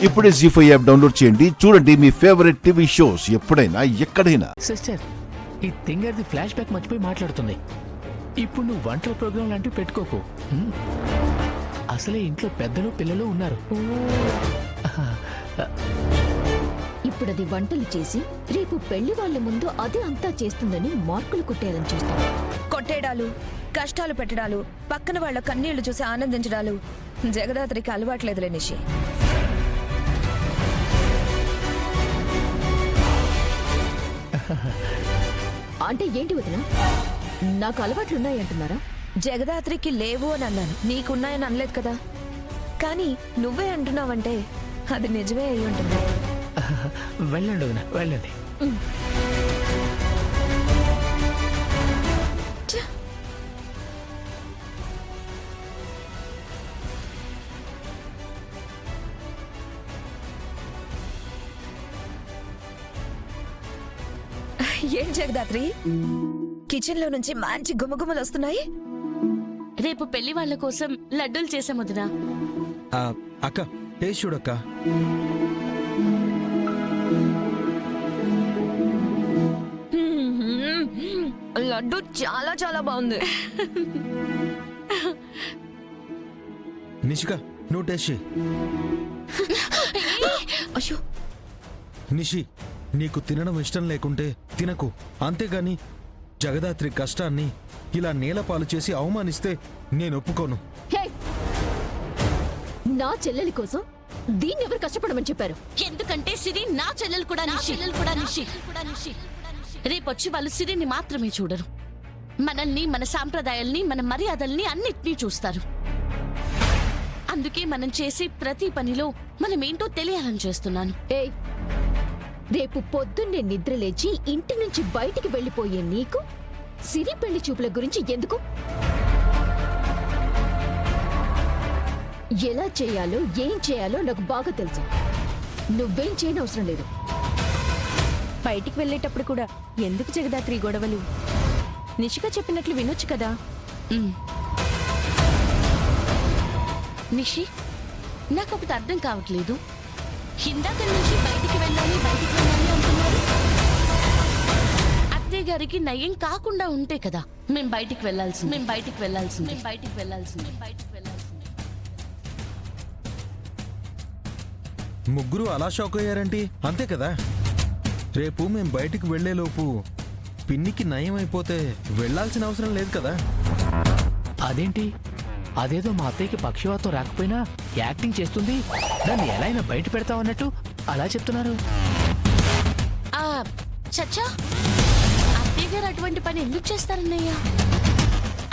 ఇప్పుడే జీ5 app download చేయండి. చూడండి మీ ఫేవరెట్ టీవీ షోస్ ఎప్పుడైనా ఎక్కడైనా. సిస్టర్, ఈ తింగర్ది ఫ్లాష్ బ్యాక్ మర్చిపోయి మాట్లాడుతుంది. ఇప్పుడు నువ్వు వంటల ప్రోగ్రాం లాంటివి పెట్టుకోకు. అసలే ఇంట్లో పెద్దలు పిల్లలు ఉన్నారు. ఇప్పుడది వంటలు చేసి రేపు పెళ్లి వాళ్ళ ముందు అది అంతా చేస్తుందని మార్కులు కొట్టేయాలని చూస్తాను. కొట్టేయడాలు, కష్టాలు పెట్టడాలు, పక్కన వాళ్ళ కన్నీళ్లు చూసి ఆనందించడాలు జగదాత్రికి అలవాట్లేదులే నిషి. అంటే ఏంటి వదిన, నాకు అలవాట్లున్నాయి అంటున్నారా? జగదాత్రికి లేవు అని అన్నాను, నీకున్నాయని అనలేదు కదా. కానీ నువ్వే అంటున్నావంటే అది నిజమే అయి ఉంటుంది. వెళ్ళండి వదిన, వెళ్ళండి. ఏం జగదాత్రి, కిచెన్ లో నుంచి మంచి గుమగుమలు వస్తున్నాయి. రేపు పెళ్లి వాళ్ళ కోసం లడ్డూలు చేసాం వదినా. అక్క టేస్ట్ చూడక్క. లడ్డు చాలా చాలా బాగుంది. నిషిక, నువ్వు టేస్ట్ చేయి. అయ్యో నిషి, నీకు తినడం ఇష్టం లేకుంటే తినకు, అంతేగాని జగదాత్రి కష్టాన్ని ఇలా నేలపాలు చేసి అవమానిస్తే నేను ఒప్పుకోను. నా చెల్లెలి కోసం దీన్ని ఎవరు కష్టపడమని చెప్పారు? ఎందుకంటే సిరి నా చెల్లెలు కూడా నిషి. రేపొచ్చి వాళ్ళు సిరిని మాత్రమే చూడరు, మనల్ని, మన సాంప్రదాయాల్ని, మన మర్యాదల్ని అన్నిటినీ చూస్తారు. అందుకే మనం చేసే ప్రతి పనిలో మనమేంటో తెలియాలని చేస్తున్నాను. రేపు పొద్దున్నే నిద్రలేచి ఇంటి నుంచి బయటికి వెళ్లిపోయే నీకు సిరి పెళ్లి చూపుల గురించి ఎందుకు? ఎలా చేయాలో, ఏం చేయాలో నాకు బాగా తెలుసు. నువ్వేం చేయనవసరం లేదు. బయటికి వెళ్ళేటప్పుడు కూడా ఎందుకు జగదాత్రి గొడవలు? నిషిక చెప్పినట్లు వినొచ్చు కదా. నిషి, నాకొకటి అర్థం కావట్లేదు. ఇందాక నుంచి బయటికి వెళ్ళాలి అంటున్నారు. అత్తయ్య గారికి నయం కాకుండా ఉంటే కదా మేం బయటికి వెళ్ళాల్సింది. ముగ్గురు అలా షాక్ అయ్యారంటి, అంతే కదా. రేపు మేం బయటికి వెళ్లేలోపు పిన్నికి నయం అయిపోతే వెళ్లాల్సిన అవసరం లేదు కదా. అదేంటి, అదేదో మా అత్తయ్యకి పక్షవాతం రాకపోయినా యాక్టింగ్ చేస్తుంది, దాన్ని ఎలా అయినా బయట పెడతామన్నట్టు అలా చెప్తున్నారు. చచ్చా, అత్తయ్య గారు అటువంటి పని ఎందుకు చేస్తారన్నయ్యా?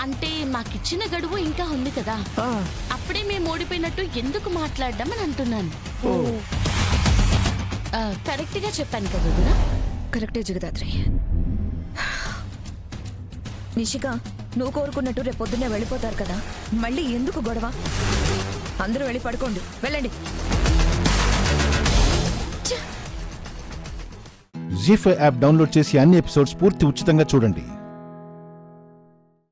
అంటే మాకిచ్చిన గడువు ఇంకా ఉంది కదా, అప్పుడే మేము ఓడిపోయినట్టు ఎందుకు మాట్లాడడం అని అంటున్నాను. కరెక్ట్ గా చెప్పాను కదా? కరెక్టే జగదాత్రి. నిషిక, నువ్వు కోరుకున్నట్టు రేపు పొద్దున్నే వెళ్ళిపోతారు కదా, మళ్ళీ ఎందుకు గొడవ? అందరూ వెళ్ళి పడుకోండి, వెళ్ళండి. జీ5 యాప్ డౌన్లోడ్ చేసి అన్ని ఎపిసోడ్స్ పూర్తి ఉచితంగా చూడండి.